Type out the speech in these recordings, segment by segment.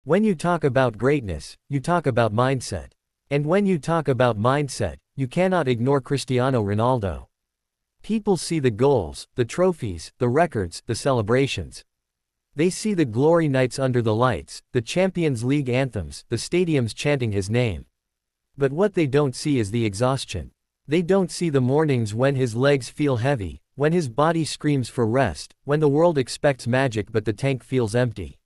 When you talk about greatness, you talk about mindset. And when you talk about mindset, you cannot ignore Cristiano Ronaldo. People see the goals, the trophies, the records, the celebrations. They see the glory nights under the lights, the Champions League anthems, the stadiums chanting his name. But what they don't see is the exhaustion. They don't see the mornings when his legs feel heavy, when his body screams for rest, when the world expects magic but the tank feels empty.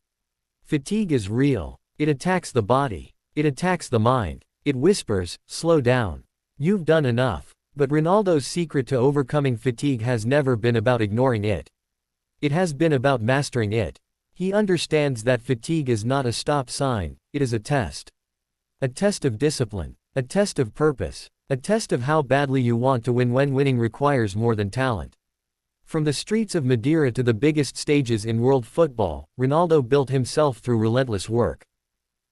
Fatigue is real. It attacks the body. It attacks the mind. It whispers, slow down. You've done enough. But Ronaldo's secret to overcoming fatigue has never been about ignoring it. It has been about mastering it. He understands that fatigue is not a stop sign, it is a test. A test of discipline. A test of purpose. A test of how badly you want to win when winning requires more than talent. From the streets of Madeira to the biggest stages in world football, Ronaldo built himself through relentless work.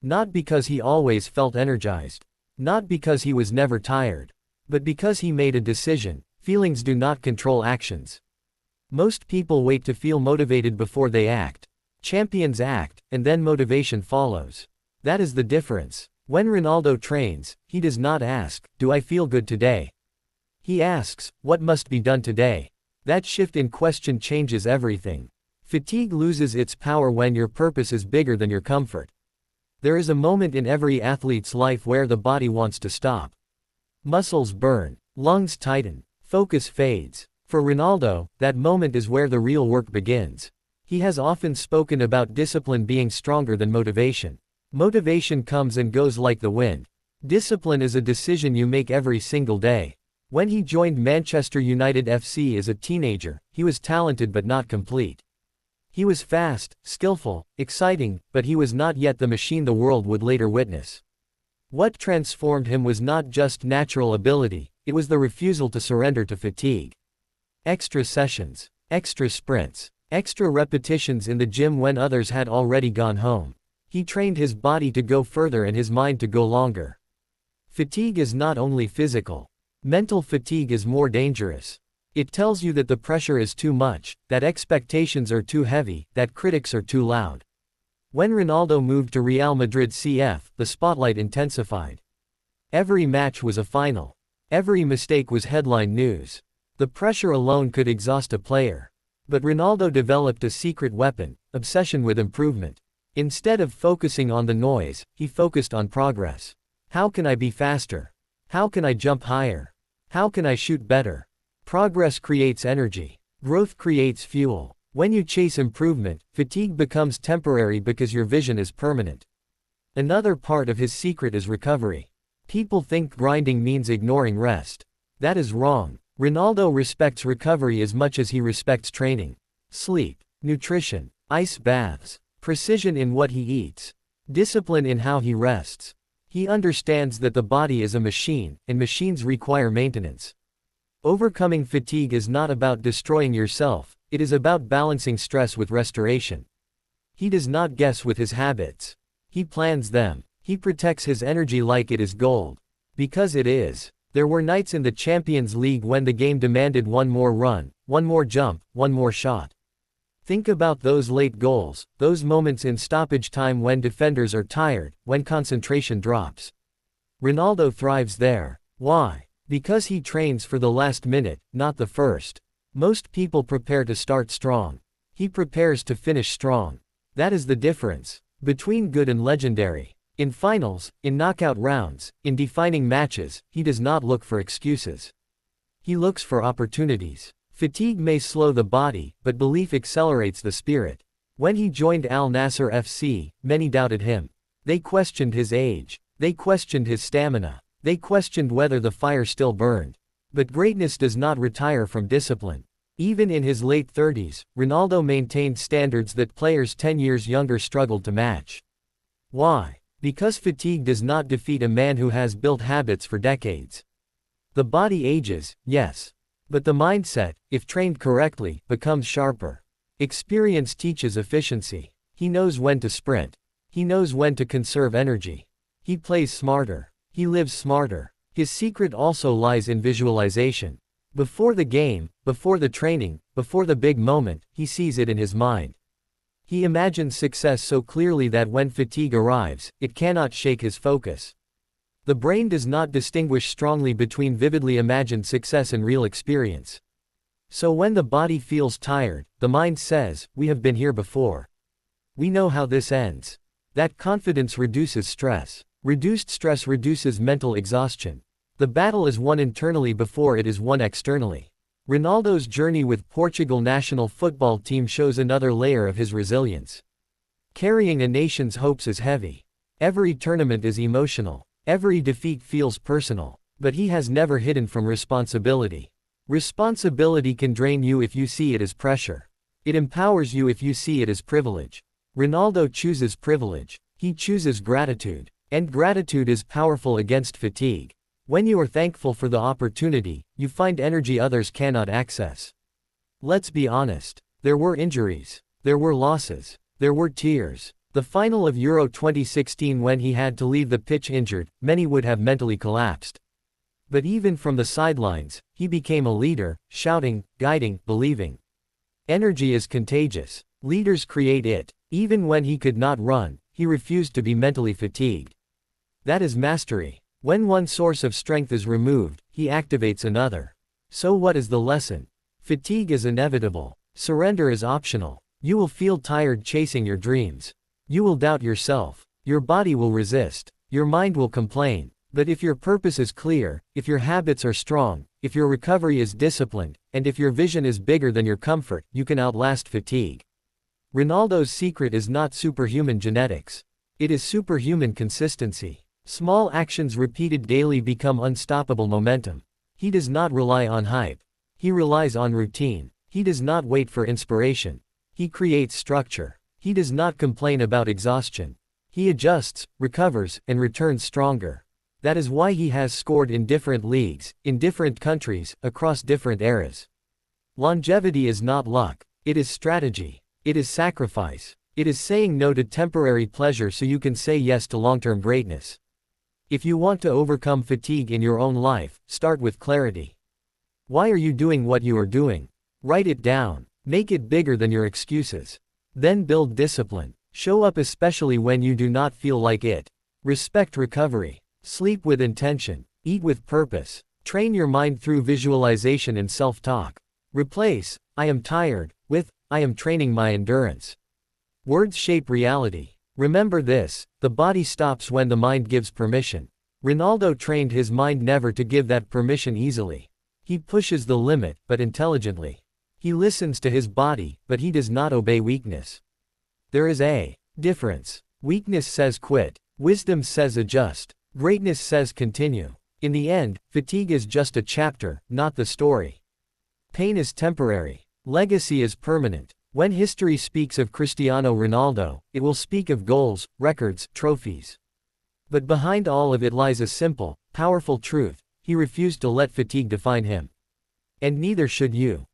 Not because he always felt energized. Not because he was never tired. But because he made a decision. Feelings do not control actions. Most people wait to feel motivated before they act. Champions act, and then motivation follows. That is the difference. When Ronaldo trains, he does not ask, "Do I feel good today?" He asks, "What must be done today?" That shift in question changes everything. Fatigue loses its power when your purpose is bigger than your comfort. There is a moment in every athlete's life where the body wants to stop. Muscles burn, lungs tighten, focus fades. For Ronaldo, that moment is where the real work begins. He has often spoken about discipline being stronger than motivation. Motivation comes and goes like the wind. Discipline is a decision you make every single day. When he joined Manchester United FC as a teenager, he was talented but not complete. He was fast, skillful, exciting, but he was not yet the machine the world would later witness. What transformed him was not just natural ability, it was the refusal to surrender to fatigue. Extra sessions, extra sprints, extra repetitions in the gym when others had already gone home. He trained his body to go further and his mind to go longer. Fatigue is not only physical. Mental fatigue is more dangerous. It tells you that the pressure is too much, that expectations are too heavy, that critics are too loud. When Ronaldo moved to Real Madrid CF, the spotlight intensified. Every match was a final. Every mistake was headline news. The pressure alone could exhaust a player. But Ronaldo developed a secret weapon, obsession with improvement. Instead of focusing on the noise, he focused on progress. How can I be faster? How can I jump higher? How can I shoot better? Progress creates energy. Growth creates fuel. When you chase improvement, fatigue becomes temporary because your vision is permanent. Another part of his secret is recovery. People think grinding means ignoring rest. That is wrong. Ronaldo respects recovery as much as he respects training. Sleep, nutrition, ice baths, precision in what he eats, discipline in how he rests. He understands that the body is a machine, and machines require maintenance. Overcoming fatigue is not about destroying yourself, it is about balancing stress with restoration. He does not guess with his habits. He plans them. He protects his energy like it is gold. Because it is. There were nights in the Champions League when the game demanded one more run, one more jump, one more shot. Think about those late goals, those moments in stoppage time when defenders are tired, when concentration drops. Ronaldo thrives there. Why? Because he trains for the last minute, not the first. Most people prepare to start strong. He prepares to finish strong. That is the difference between good and legendary. In finals, in knockout rounds, in defining matches, he does not look for excuses. He looks for opportunities. Fatigue may slow the body, but belief accelerates the spirit. When he joined Al Nassr FC, many doubted him. They questioned his age. They questioned his stamina. They questioned whether the fire still burned. But greatness does not retire from discipline. Even in his late 30s, Ronaldo maintained standards that players 10 years younger struggled to match. Why? Because fatigue does not defeat a man who has built habits for decades. The body ages, yes. But the mindset, if trained correctly, becomes sharper. Experience teaches efficiency. He knows when to sprint. He knows when to conserve energy. He plays smarter. He lives smarter. His secret also lies in visualization. Before the game, before the training, before the big moment, he sees it in his mind. He imagines success so clearly that when fatigue arrives, it cannot shake his focus. The brain does not distinguish strongly between vividly imagined success and real experience. So when the body feels tired, the mind says, "We have been here before. We know how this ends." That confidence reduces stress. Reduced stress reduces mental exhaustion. The battle is won internally before it is won externally. Ronaldo's journey with Portugal national football team shows another layer of his resilience. Carrying a nation's hopes is heavy. Every tournament is emotional. Every defeat feels personal. But he has never hidden from responsibility. Responsibility can drain you if you see it as pressure. It empowers you if you see it as privilege. Ronaldo chooses privilege. He chooses gratitude. And gratitude is powerful against fatigue. When you are thankful for the opportunity, you find energy others cannot access. Let's be honest. There were injuries. There were losses. There were tears. The final of Euro 2016, when he had to leave the pitch injured, many would have mentally collapsed. But even from the sidelines, he became a leader, shouting, guiding, believing. Energy is contagious. Leaders create it. Even when he could not run, he refused to be mentally fatigued. That is mastery. When one source of strength is removed, he activates another. So what is the lesson? Fatigue is inevitable. Surrender is optional. You will feel tired chasing your dreams. You will doubt yourself. Your body will resist. Your mind will complain. But if your purpose is clear, if your habits are strong, if your recovery is disciplined, and if your vision is bigger than your comfort, you can outlast fatigue. Ronaldo's secret is not superhuman genetics. It is superhuman consistency. Small actions repeated daily become unstoppable momentum. He does not rely on hype. He relies on routine. He does not wait for inspiration. He creates structure. He does not complain about exhaustion. He adjusts, recovers, and returns stronger. That is why he has scored in different leagues, in different countries, across different eras. Longevity is not luck. It is strategy. It is sacrifice. It is saying no to temporary pleasure so you can say yes to long-term greatness. If you want to overcome fatigue in your own life, start with clarity. Why are you doing what you are doing? Write it down. Make it bigger than your excuses. Then build discipline. Show up especially when you do not feel like it. Respect recovery. Sleep with intention. Eat with purpose. Train your mind through visualization and self-talk. Replace, "I am tired," with, "I am training my endurance." Words shape reality. Remember this, the body stops when the mind gives permission. Ronaldo trained his mind never to give that permission easily. He pushes the limit, but intelligently. He listens to his body, but he does not obey weakness. There is a difference. Weakness says quit. Wisdom says adjust. Greatness says continue. In the end, fatigue is just a chapter, not the story. Pain is temporary. Legacy is permanent. When history speaks of Cristiano Ronaldo, it will speak of goals, records, trophies. But behind all of it lies a simple, powerful truth: he refused to let fatigue define him. And neither should you.